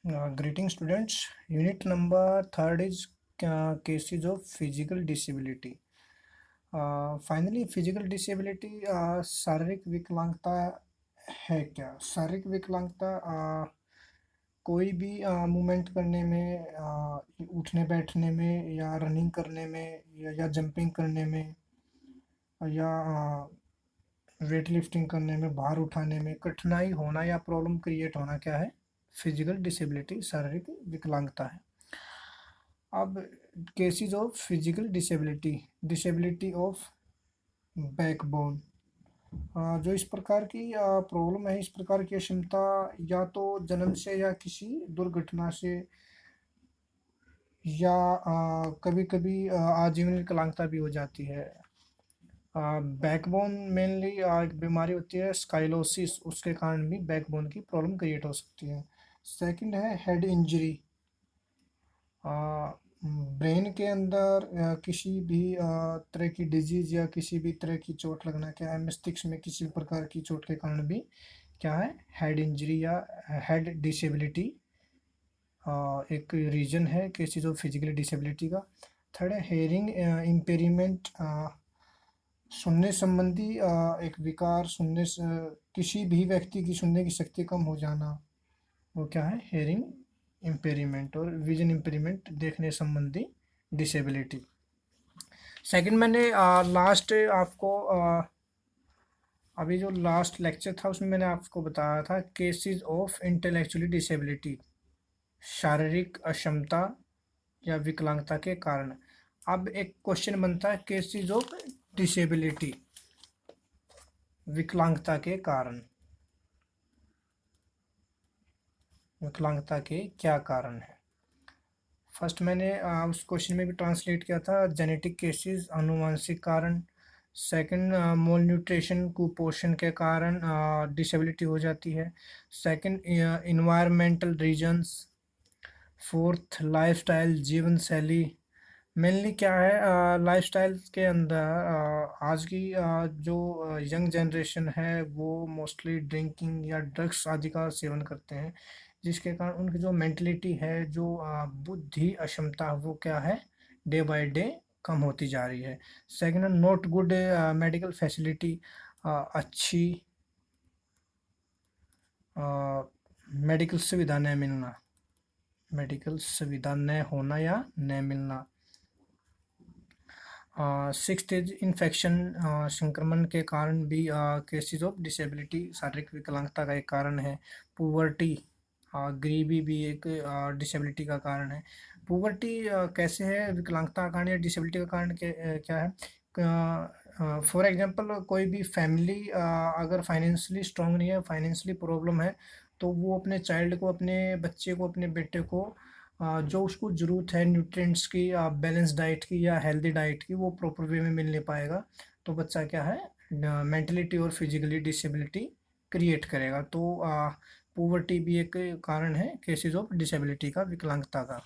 Greeting students. Unit number third is cases of physical disability. Finally, physical disability शारीरिक विकलांगता है क्या? शारीरिक विकलांगता कोई भी मूवमेंट करने में, उठने बैठने में या रनिंग करने में या जंपिंग करने में या वेट लिफ्टिंग करने में, भार उठाने में कठिनाई होना या प्रॉब्लम क्रिएट होना क्या है? फिजिकल डिसेबिलिटी, शारीरिक विकलांगता है। अब cases of physical disability, disability of backbone, जो इस प्रकार की प्रॉब्लम है, इस प्रकार की अक्षमता या तो जन्म से या किसी दुर्घटना से या कभी कभी आजीवन विकलांगता भी हो जाती है। बैकबोन मेनली एक बीमारी होती है स्काइलोसिस, उसके कारण भी बैकबोन की प्रॉब्लम क्रिएट हो सकती है। सेकंड है हेड इंजरी, ब्रेन के अंदर किसी भी तरह की डिजीज या किसी भी तरह की चोट लगना क्या है? मस्तिष्क में किसी भी प्रकार की चोट के कारण भी क्या है? हेड इंजरी या हेड डिसेबिलिटी एक रीजन है केसेस ऑफ फिजिकल डिसेबिलिटी का। थर्ड है हेयरिंग इम्पेयरमेंट, सुनने संबंधी एक विकार, सुनने से किसी भी व्यक्ति की सुनने की शक्ति कम हो जाना, वो क्या है? Hearing impairment. और विजन इम्पेयरमेंट, देखने संबंधी डिसेबिलिटी। सेकंड, मैंने लास्ट आपको अभी जो लास्ट लेक्चर था उसमें मैंने आपको बताया था केसेस ऑफ इंटेलेक्चुअली डिसेबिलिटी, शारीरिक अक्षमता या विकलांगता के कारण। अब एक क्वेश्चन बनता है केसेस ऑफ डिसेबिलिटी, विकलांगता के कारण। विकलांगता के क्या कारण है? फर्स्ट मैंने उस क्वेश्चन में भी ट्रांसलेट किया था, जेनेटिक केसेस, आनुवंशिक कारण। सेकंड, मोल न्यूट्रिशन, कुपोषण के कारण डिसेबिलिटी हो जाती है। Second, environmental reasons. Fourth, lifestyle, जीवन शैली। मेनली क्या है, लाइफस्टाइल के अंदर आज की जो यंग जनरेशन है वो मोस्टली ड्रिंकिंग या ड्रग्स आदि का सेवन करते हैं, जिसके कारण उनकी जो मेंटलिटी है, जो बुद्धि अक्षमता, वो क्या है? डे बाय डे कम होती जा रही है। Second, not good medical facility, अच्छी मेडिकल सुविधा न मिलना, मेडिकल सुविधा न होना या न मिलना। सिक्स्थ इज इन्फेक्शन, संक्रमण के कारण भी केसेस ऑफ डिसेबिलिटी, शारीरिक विकलांगता का एक कारण है। पुवर्टी, गरीबी भी एक डिसेबिलिटी का कारण है। पुवर्टी कैसे है विकलांगता का कारण या डिसेबिलिटी का कारण? क्या है? फॉर एग्जांपल, कोई भी फैमिली अगर फाइनेंशियली स्ट्रांग नहीं है, फाइनेंशियली प्रॉब्लम है, तो वो अपने चाइल्ड को, अपने बच्चे को, अपने बेटे को जो उसको ज़रूरत है न्यूट्रिएंट्स की, बैलेंस डाइट की या हेल्दी डाइट की, वो प्रॉपर वे में मिल नहीं पाएगा, तो बच्चा क्या है? मेंटलिटी और फिजिकली डिसेबिलिटी क्रिएट करेगा। तो पोवर्टी भी एक कारण है केसेस ऑफ डिसेबिलिटी का, विकलांगता का।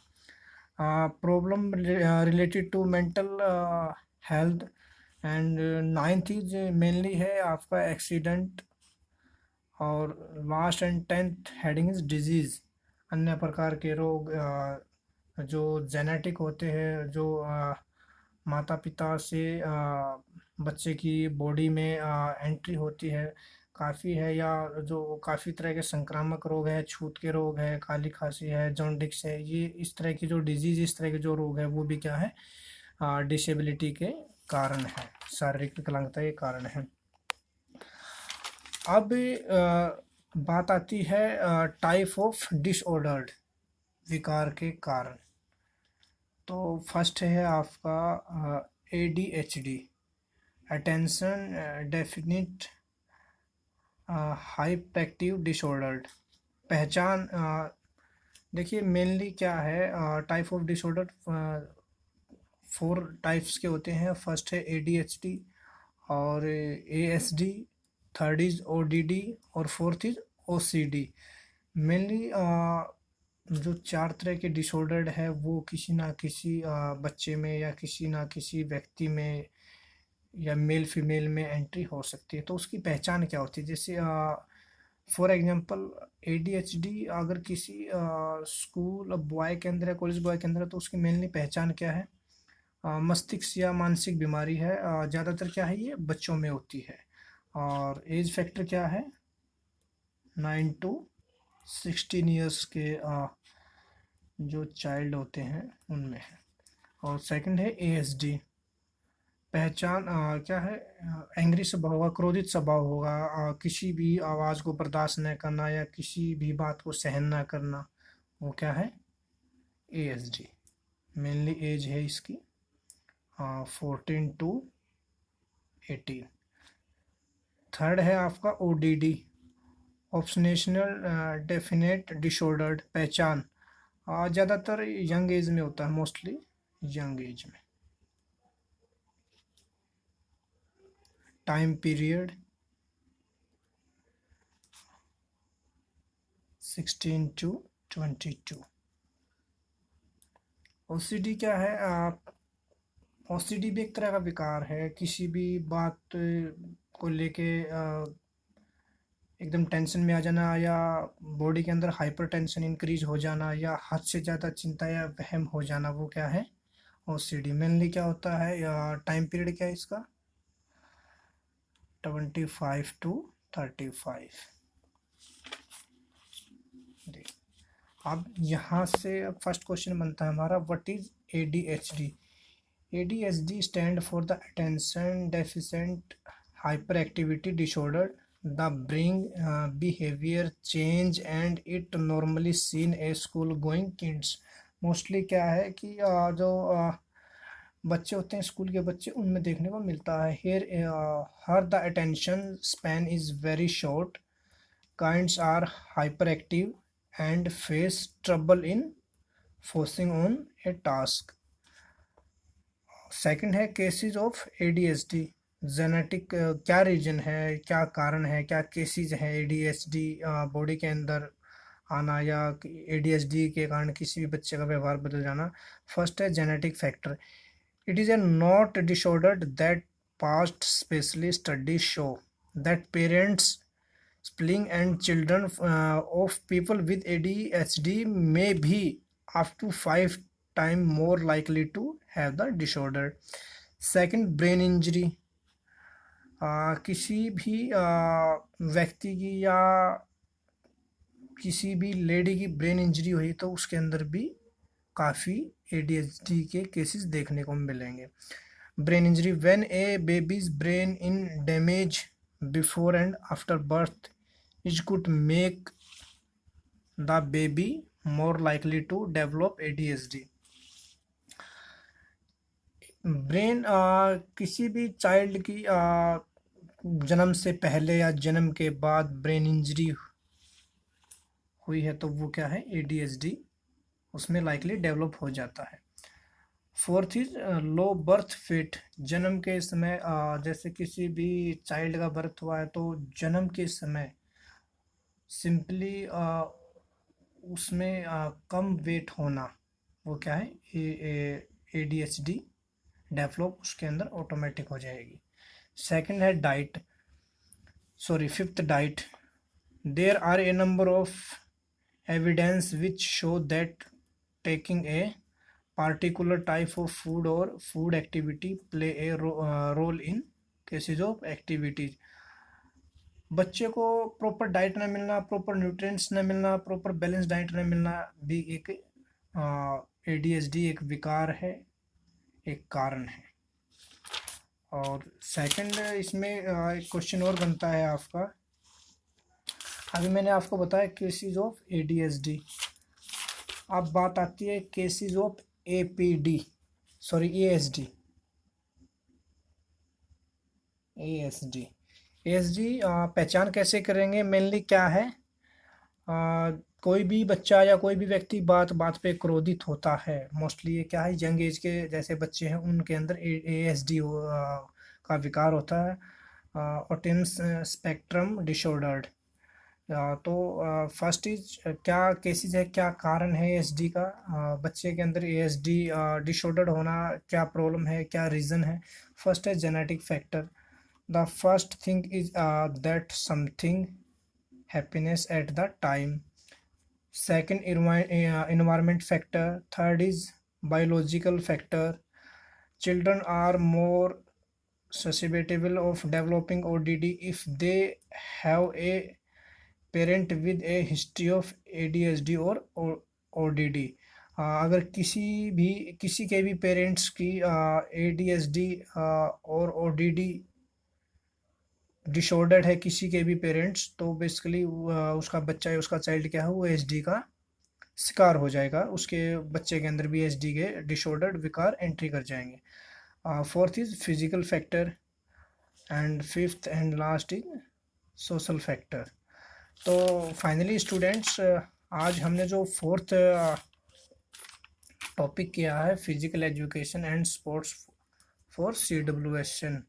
Problem related to mental health. And ninth is mainly है आपका एक्सीडेंट। और last and tenth heading is disease, अन्य प्रकार के रोग जो जेनेटिक होते हैं, जो माता पिता से बच्चे की बॉडी में एंट्री होती है, काफ़ी है, या जो काफ़ी तरह के संक्रामक रोग है, छूत के रोग है, काली खांसी है, जॉन्डिस है, ये इस तरह की जो डिजीज, इस तरह के जो रोग है, वो भी क्या है? डिसेबिलिटी के कारण है, शारीरिक विकलांगता के कारण है। अब बात आती है टाइप ऑफ डिसऑर्डर्ड, विकार के कारण। तो फर्स्ट है आपका ADHD, अटेंशन डेफिनिट हाइपएक्टिव डिसऑर्डर्ड। पहचान, देखिए मेनली क्या है, टाइप ऑफ डिसऑर्डर 4 टाइप्स के होते हैं। फर्स्ट है ADHD और ASD, थर्ड इज ODD और फोर्थ इज OCD। मेनली जो 4 तरह के डिसऑर्डर है वो किसी ना किसी बच्चे में या किसी ना किसी व्यक्ति में या मेल फीमेल में एंट्री हो सकती है। तो उसकी पहचान क्या होती है? जैसे फॉर एग्जांपल ADHD अगर किसी स्कूल बॉय के अंदर या कॉलेज बॉय के अंदर है तो उसकी मेनली पहचान क्या है? मस्तिष्क या मानसिक बीमारी है। ज़्यादातर क्या है, ये बच्चों में होती है। और एज फैक्टर क्या है? 9 to 16 ईयर्स के जो चाइल्ड होते हैं उनमें है। और सेकंड है ASD, पहचान क्या है? एंग्री स्वभाव होगा, क्रोधित स्वभाव होगा, किसी भी आवाज़ को बर्दाश्त न करना या किसी भी बात को सहन न करना, वो क्या है? ASD। मेनली एज है इसकी 14 to 18। थर्ड है आपका ODD, ऑब्सेशनल डेफिनेट डिसऑर्डर्ड, पहचान ज़्यादातर यंग एज में होता है, मोस्टली यंग एज में। Time period 16 to 22। OCD क्या है? OCD भी एक तरह का विकार है, किसी भी बात को लेके एकदम टेंशन में आ जाना, या बॉडी के अंदर हाइपर टेंशन इंक्रीज हो जाना, या हद से ज़्यादा चिंता या वहम हो जाना, वो क्या है? OCD। मेनली क्या होता है? टाइम पीरियड क्या है इसका? 25 to 35। अब यहाँ से अब फर्स्ट क्वेश्चन बनता है हमारा, what is ADHD? ADHD stand for the attention deficient hyperactivity disorder, the brain behaviour change and it normally seen a school going kids. Mostly क्या है कि जो बच्चे होते हैं, स्कूल के बच्चे, उनमें देखने को मिलता है। Here her the attention span is very short, kinds are hyperactive and face trouble in focusing on a task। Second है केसेस ऑफ ADHD, जेनेटिक क्या रीजन है, क्या कारण है, क्या केसेस है ADHD बॉडी के अंदर आना या ADHD के कारण किसी भी बच्चे का व्यवहार बदल जाना। फर्स्ट है genetic factor, it is a not disorder that past specially studies show that parents spelling and children of people with ADHD may be up to 5 times more likely to have the disorder। Second, brain injury, किसी भी व्यक्ति की या किसी भी lady की brain injury हुई तो उसके अंदर भी काफ़ी ADHD के केसेस देखने को मिलेंगे। Brain injury, when A babies brain in damage before and after birth is could make the baby more likely to develop ADHD। Brain किसी भी चाइल्ड की जन्म से पहले या जन्म के बाद ब्रेन इंजरी हुई है तो वो क्या है? ADHD उसमें लाइकली डेवलप हो जाता है। Fourth is low birth weight, जन्म के समय जैसे किसी भी चाइल्ड का बर्थ हुआ है तो जन्म के समय सिंपली उसमें कम वेट होना, वो क्या है? ADHD डेवलप उसके अंदर ऑटोमेटिक हो जाएगी। सेकंड है diet, sorry fifth diet, there are a number of evidence which show that taking a particular type of food or food activity play a role in cases of activities। बच्चे को proper diet ना मिलना, proper nutrients ना मिलना, proper balance diet ना मिलना भी एक ADHD एक विकार है, एक कारण है। और सेकंड इसमें एक क्वेश्चन और बनता है आपका, अभी मैंने आपको बताया केसेस ऑफ ADHD, अब बात आती है केसेस ऑफ ASD। पहचान कैसे करेंगे? मेनली क्या है, कोई भी बच्चा या कोई भी व्यक्ति बात बात पे क्रोधित होता है, मोस्टली ये क्या है, यंग एज के जैसे बच्चे हैं उनके अंदर ASD का विकार होता है, ऑटिज्म स्पेक्ट्रम डिसऑर्डर्ड। तो फर्स्ट इज क्या केसेस है, क्या कारण है ASD का, बच्चे के अंदर ASD डिसऑर्डर होना, क्या प्रॉब्लम है, क्या रीज़न है? फर्स्ट है genetic factor, the first thing is that something happiness at the time. Second, environment factor. Third is biological factor. Children are more susceptible of developing ODD if they have a parent with a history of ADHD और ODD. अगर किसी के भी parents की ADHD और ODD disorder है किसी के भी पेरेंट्स, तो बेसिकली उसका बच्चा है, उसका चाइल्ड क्या है, वो एचडी का शिकार हो जाएगा, उसके बच्चे के अंदर भी एचडी के डिसऑर्डर्ड विकार एंट्री कर जाएंगे। Fourth is physical factor and fifth and last is social factor. तो फाइनली स्टूडेंट्स, आज हमने जो फोर्थ टॉपिक किया है physical education and sports for CWSN।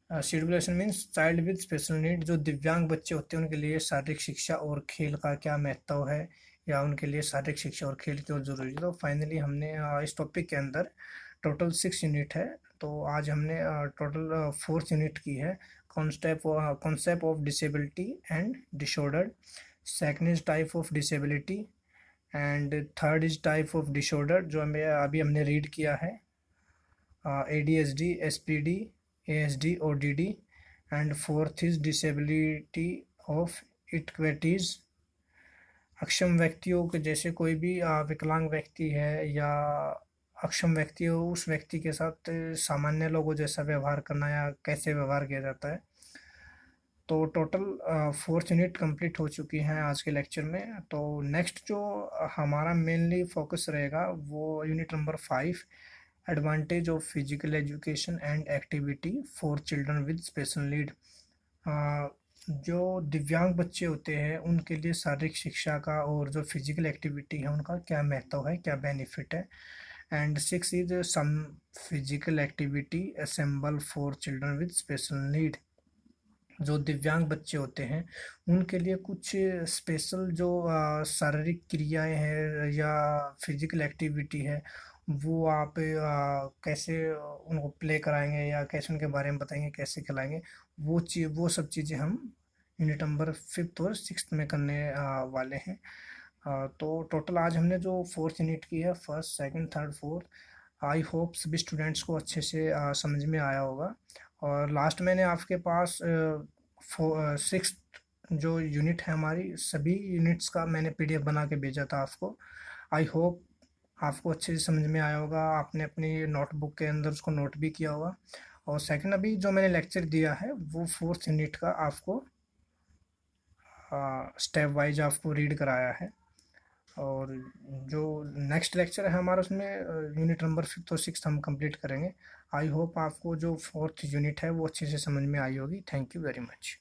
CWSN means child with special need. जो दिव्यांग बच्चे होते हैं उनके लिए शारीरिक शिक्षा और खेल का क्या महत्व है, या उनके लिए शारीरिक शिक्षा और खेल क्यों जरूरी है। तो फाइनली हमने इस टॉपिक के अंदर टोटल 6 यूनिट है, तो आज हमने टोटल 4th यूनिट की है, concept of disability and disorder. Second is type of disability and third is type of disorder जो हमें अभी हमने रीड किया है, ADHD, SPD, ASD, ODD, and fourth is disability of equities. अक्षम व्यक्तियों के जैसे कोई भी विकलांग व्यक्ति है या अक्षम व्यक्ति हो, उस व्यक्ति के साथ सामान्य लोगों जैसा व्यवहार करना या कैसे व्यवहार किया जाता है। तो टोटल 4th यूनिट कंप्लीट हो चुकी हैं आज के लेक्चर में। तो नेक्स्ट जो हमारा मेनली फोकस रहेगा वो unit number 5, advantage of physical education and activity for children with special need. जो दिव्यांग बच्चे होते हैं उनके लिए शारीरिक शिक्षा का और जो फिजिकल एक्टिविटी है उनका क्या महत्व है, क्या बेनिफिट है। And 6 is some physical activity assemble for children with special need. जो दिव्यांग बच्चे होते हैं उनके लिए कुछ स्पेशल जो शारीरिक क्रियाएं हैं या फिजिकल एक्टिविटी है, वो आप कैसे उनको प्ले कराएंगे या कैसे उनके बारे में बताएंगे, कैसे खिलाएंगे, वो सब चीज़ें हम यूनिट नंबर 5th और 6th में करने वाले हैं। तो टोटल आज हमने जो 4th यूनिट की है, first, second, third, fourth, I hope सभी स्टूडेंट्स को अच्छे से समझ में आया होगा। और लास्ट मैंने आपके पास 6th जो यूनिट है हमारी, सभी यूनिट्स का मैंने PDF बना के भेजा था आपको। आई होप आपको अच्छे से समझ में आया होगा, आपने अपनी नोटबुक के अंदर उसको नोट भी किया होगा। और सेकंड, अभी जो मैंने लेक्चर दिया है वो 4th यूनिट का आपको स्टेप वाइज आपको रीड कराया है। और जो नेक्स्ट लेक्चर है हमारा उसमें यूनिट नंबर 5th और 6th हम कंप्लीट करेंगे। आई होप आपको जो 4th यूनिट है वो अच्छे से समझ में आई होगी। Thank you very much.